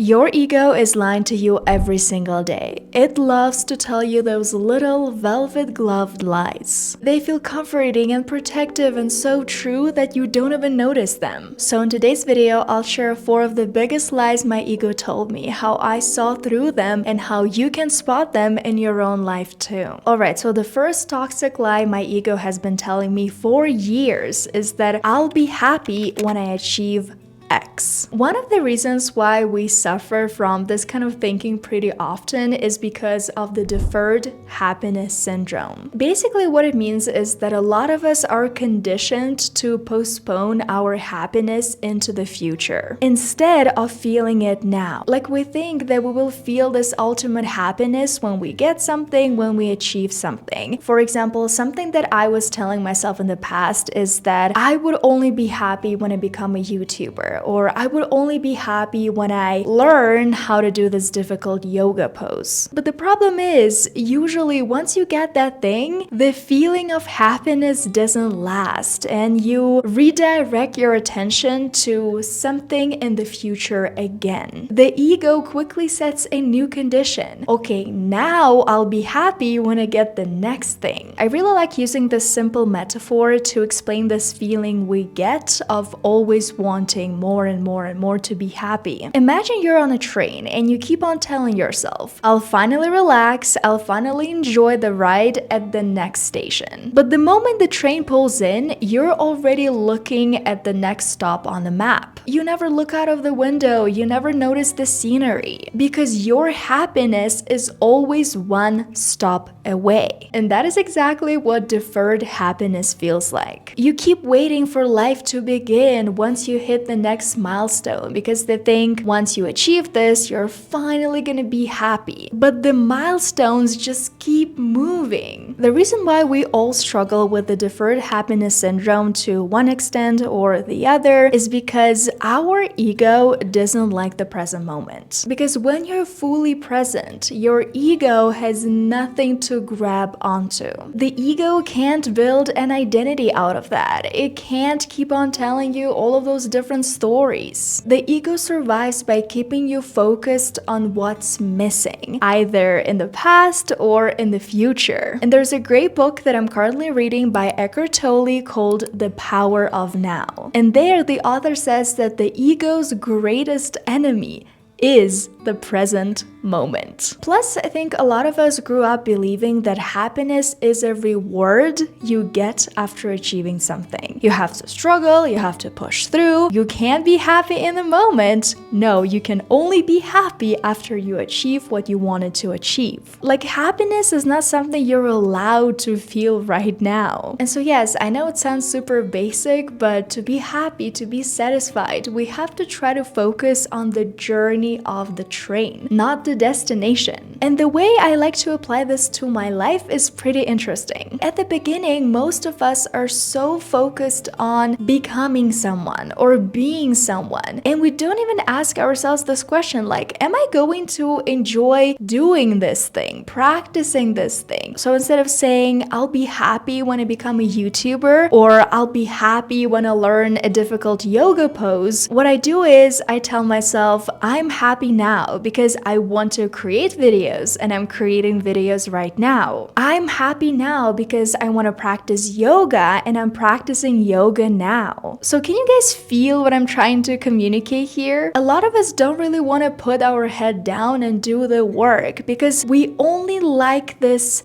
Your ego is lying to you every single day. It loves to tell you those little velvet-gloved lies. They feel comforting and protective and so true that you don't even notice them. So in today's video, I'll share 4 of the biggest lies my ego told me, how I saw through them, and how you can spot them in your own life too. Alright, so the first toxic lie my ego has been telling me for years is that I'll be happy when I achieve X. One of the reasons why we suffer from this kind of thinking pretty often is because of the deferred happiness syndrome. Basically, what it means is that a lot of us are conditioned to postpone our happiness into the future instead of feeling it now. Like, we think that we will feel this ultimate happiness when we get something, when we achieve something. For example, something that I was telling myself in the past is that I would only be happy when I become a YouTuber, or I would only be happy when I learn how to do this difficult yoga pose. But the problem is, usually once you get that thing, the feeling of happiness doesn't last, and you redirect your attention to something in the future again. The ego quickly sets a new condition. Okay, now I'll be happy when I get the next thing. I really like using this simple metaphor to explain this feeling we get of always wanting more and more and more to be happy. Imagine you're on a train and you keep on telling yourself, I'll finally relax, I'll finally enjoy the ride at the next station. But the moment the train pulls in, you're already looking at the next stop on the map. You never look out of the window, you never notice the scenery, because your happiness is always one stop away. And that is exactly what deferred happiness feels like. You keep waiting for life to begin once you hit the next milestone, because they think once you achieve this, you're finally gonna be happy. But the milestones just keep moving. The reason why we all struggle with the deferred happiness syndrome to one extent or the other is because our ego doesn't like the present moment. Because when you're fully present, your ego has nothing to grab onto. The ego can't build an identity out of that. It can't keep on telling you all of those different stories. The ego survives by keeping you focused on what's missing, either in the past or in the future. And there's a great book that I'm currently reading by Eckhart Tolle called The Power of Now. And there, the author says that the ego's greatest enemy is the present moment. Plus, I think a lot of us grew up believing that happiness is a reward you get after achieving something. You have to struggle, you have to push through, you can't be happy in the moment. No, you can only be happy after you achieve what you wanted to achieve. Like, happiness is not something you're allowed to feel right now. And so yes, I know it sounds super basic, but to be happy, to be satisfied, we have to try to focus on the journey of the train, not the destination. And the way I like to apply this to my life is pretty interesting. At the beginning, most of us are so focused on becoming someone or being someone, and we don't even ask ourselves this question, like, am I going to enjoy doing this thing, practicing this thing? So instead of saying, I'll be happy when I become a YouTuber, or I'll be happy when I learn a difficult yoga pose, what I do is I tell myself, I'm happy now because I want to create videos, and I'm creating videos right now. I'm happy now because I want to practice yoga, and I'm practicing yoga now. So can you guys feel what I'm trying to communicate here? A lot of us don't really want to put our head down and do the work because we only like this,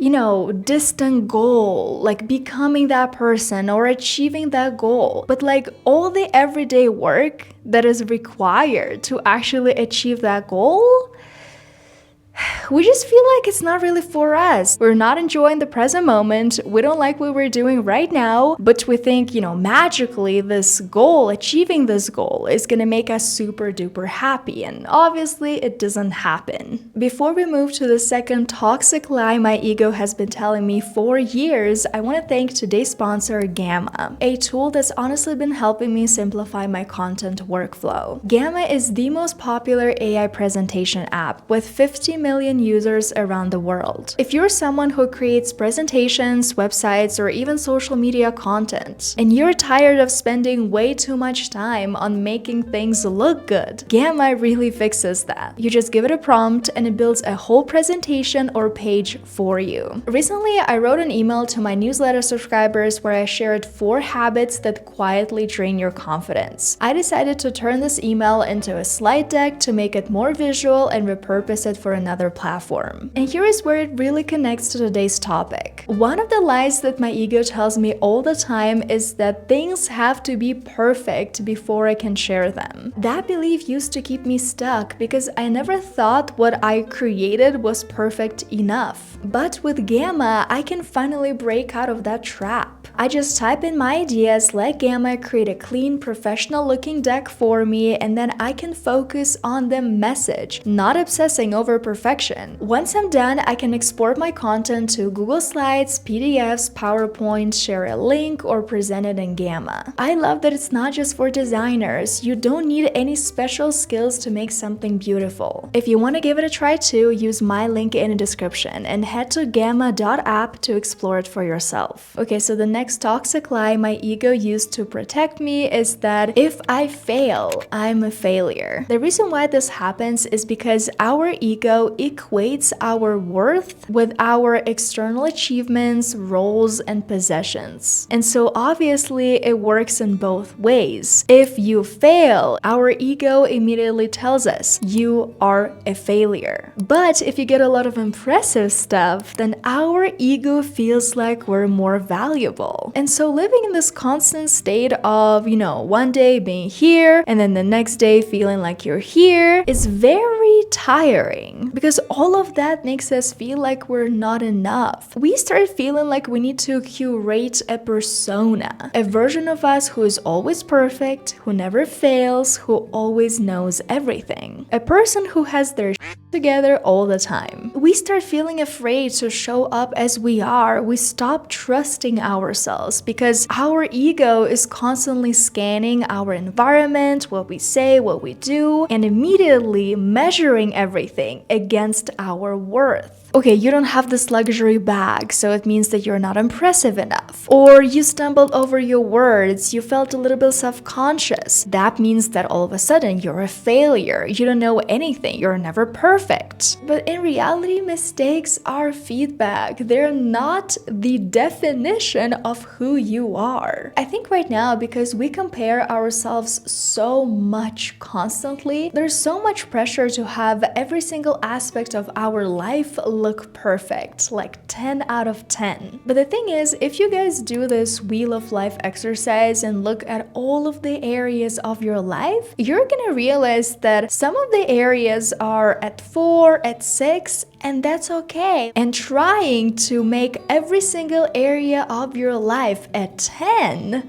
distant goal, like becoming that person or achieving that goal. But like all the everyday work that is required to actually achieve that goal, we just feel like it's not really for us. We're not enjoying the present moment. We don't like what we're doing right now, but we think, magically this goal, achieving this goal is gonna make us super duper happy. And obviously it doesn't happen. Before we move to the second toxic lie my ego has been telling me for years, I want to thank today's sponsor, Gamma, a tool that's honestly been helping me simplify my content workflow. Gamma is the most popular AI presentation app with 50 million million users around the world. If you're someone who creates presentations, websites, or even social media content, and you're tired of spending way too much time on making things look good, Gamma really fixes that. You just give it a prompt and it builds a whole presentation or page for you. Recently, I wrote an email to my newsletter subscribers where I shared 4 habits that quietly drain your confidence. I decided to turn this email into a slide deck to make it more visual and repurpose it for another platform. And here is where it really connects to today's topic. One of the lies that my ego tells me all the time is that things have to be perfect before I can share them. That belief used to keep me stuck because I never thought what I created was perfect enough. But with Gamma, I can finally break out of that trap. I just type in my ideas, let Gamma create a clean, professional-looking deck for me, and then I can focus on the message, not obsessing over perfection. Once I'm done, I can export my content to Google Slides, PDFs, PowerPoint, share a link, or present it in Gamma. I love that it's not just for designers. You don't need any special skills to make something beautiful. If you want to give it a try too, use my link in the description and head to gamma.app to explore it for yourself. Okay, so the next toxic lie my ego used to protect me is that if I fail, I'm a failure. The reason why this happens is because our ego equates our worth with our external achievements, roles, and possessions. And so obviously it works in both ways. If you fail, our ego immediately tells us you are a failure. But if you get a lot of impressive stuff, then our ego feels like we're more valuable. And so living in this constant state of, one day being here and then the next day feeling like you're here is very tiring because all of that makes us feel like we're not enough. We start feeling like we need to curate a persona, a version of us who is always perfect, who never fails, who always knows everything. A person who has their together all the time. We start feeling afraid to show up as we are. We stop trusting ourselves because our ego is constantly scanning our environment, what we say, what we do, and immediately measuring everything against our worth. Okay, you don't have this luxury bag, so it means that you're not impressive enough. Or you stumbled over your words, you felt a little bit self-conscious. That means that all of a sudden you're a failure, you don't know anything, you're never perfect. But in reality, mistakes are feedback. They're not the definition of who you are. I think right now, because we compare ourselves so much constantly, there's so much pressure to have every single aspect of our life look perfect, like 10 out of 10. But the thing is, if you guys do this wheel of life exercise and look at all of the areas of your life, you're gonna realize that some of the areas are at 4, at 6, and that's okay. And trying to make every single area of your life at 10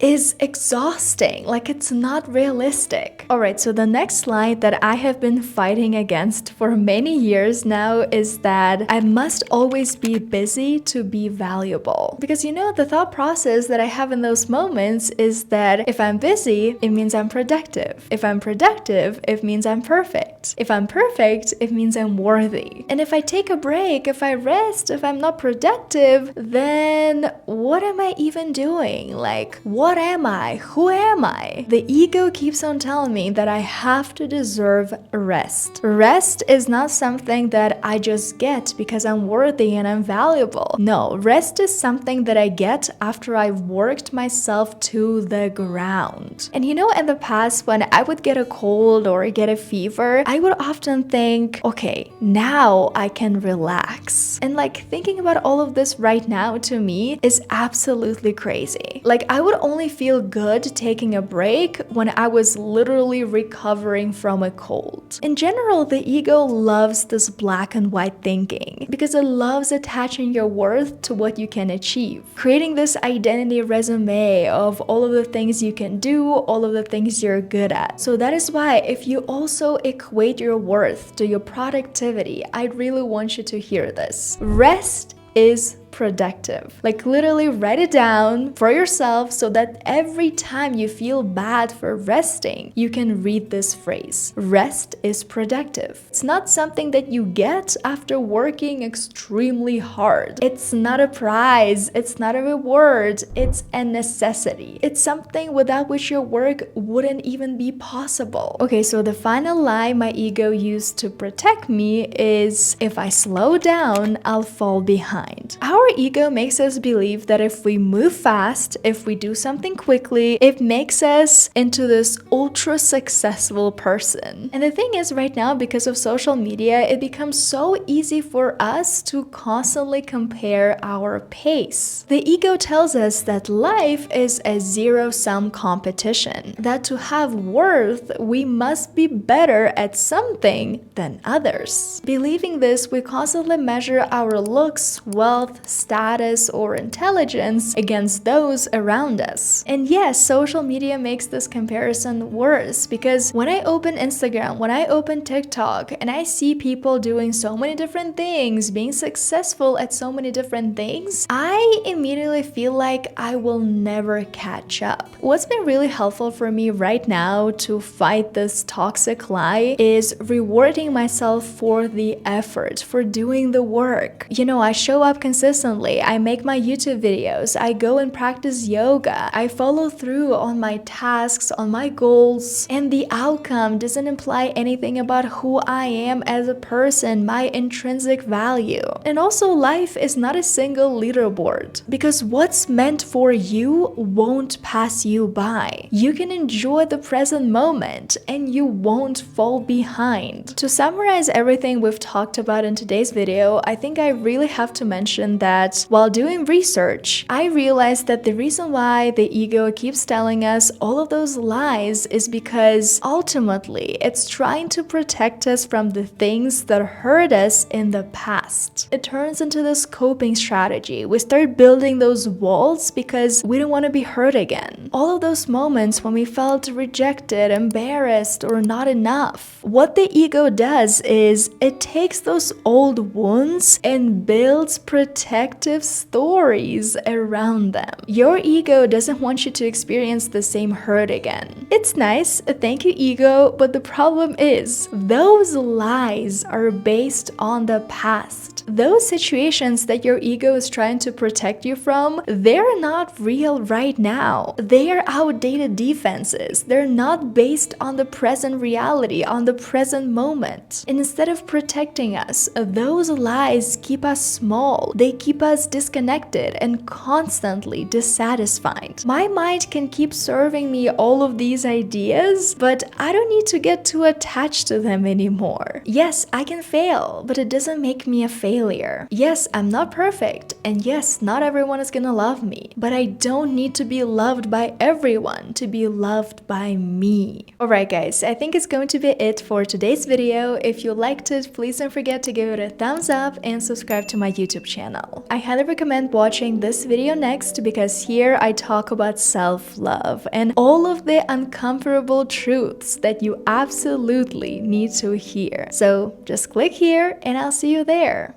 is exhausting. Like, it's not realistic. Alright, so the next lie that I have been fighting against for many years now is that I must always be busy to be valuable. Because the thought process that I have in those moments is that if I'm busy, it means I'm productive. If I'm productive, it means I'm perfect. If I'm perfect, it means I'm worthy. And if I take a break, if I rest, if I'm not productive, then what am I even doing? Like, what am I? Who am I? The ego keeps on telling me that I have to deserve rest. Rest is not something that I just get because I'm worthy and I'm valuable. No, rest is something that I get after I've worked myself to the ground. And in the past, when I would get a cold or get a fever, I would often think, okay, now I can relax. And thinking about all of this right now to me is absolutely crazy. I would only feel good taking a break when I was literally recovering from a cold. In general, the ego loves this black and white thinking because it loves attaching your worth to what you can achieve, creating this identity resume of all of the things you can do, all of the things you're good at. So that is why if you also equate your worth to your productivity, I really want you to hear this. Rest is productive. Like literally write it down for yourself so that every time you feel bad for resting, you can read this phrase. Rest is productive. It's not something that you get after working extremely hard. It's not a prize. It's not a reward. It's a necessity. It's something without which your work wouldn't even be possible. Okay, so the final lie my ego used to protect me is, if I slow down, I'll fall behind. Our ego makes us believe that if we move fast, if we do something quickly, it makes us into this ultra successful person. And the thing is, right now, because of social media, it becomes so easy for us to constantly compare our pace. The ego tells us that life is a zero-sum competition, that to have worth, we must be better at something than others. Believing this, we constantly measure our looks, wealth, status, or intelligence against those around us. And yes, social media makes this comparison worse, because when I open Instagram, when I open TikTok, and I see people doing so many different things, being successful at so many different things, I immediately feel like I will never catch up. What's been really helpful for me right now to fight this toxic lie is rewarding myself for the effort, for doing the work. You know, I show up consistently, I make my YouTube videos, I go and practice yoga, I follow through on my tasks, on my goals, and the outcome doesn't imply anything about who I am as a person, my intrinsic value. And also, life is not a single leaderboard, because what's meant for you won't pass you by. You can enjoy the present moment and you won't fall behind. To summarize everything we've talked about in today's video, I think I really have to mention that while doing research, I realized that the reason why the ego keeps telling us all of those lies is because ultimately it's trying to protect us from the things that hurt us in the past. It turns into this coping strategy. We start building those walls because we don't want to be hurt again. All of those moments when we felt rejected, embarrassed, or not enough. What the ego does is it takes those old wounds and builds protective stories around them. Your ego doesn't want you to experience the same hurt again. It's nice, thank you ego, but the problem is those lies are based on the past. Those situations that your ego is trying to protect you from, they're not real right now. They are outdated defenses. They're not based on the present reality, on the present moment. And instead of protecting us, those lies keep us small. They keep us disconnected and constantly dissatisfied. My mind can keep serving me all of these ideas, but I don't need to get too attached to them anymore. Yes, I can fail, but it doesn't make me a failure. Yes, I'm not perfect, and yes, not everyone is gonna love me, but I don't need to be loved by everyone to be loved by me. Alright guys, I think it's going to be it for today's video. If you liked it, please don't forget to give it a thumbs up and subscribe to my YouTube channel. I highly recommend watching this video next because here I talk about self-love and all of the uncomfortable truths that you absolutely need to hear. So just click here and I'll see you there.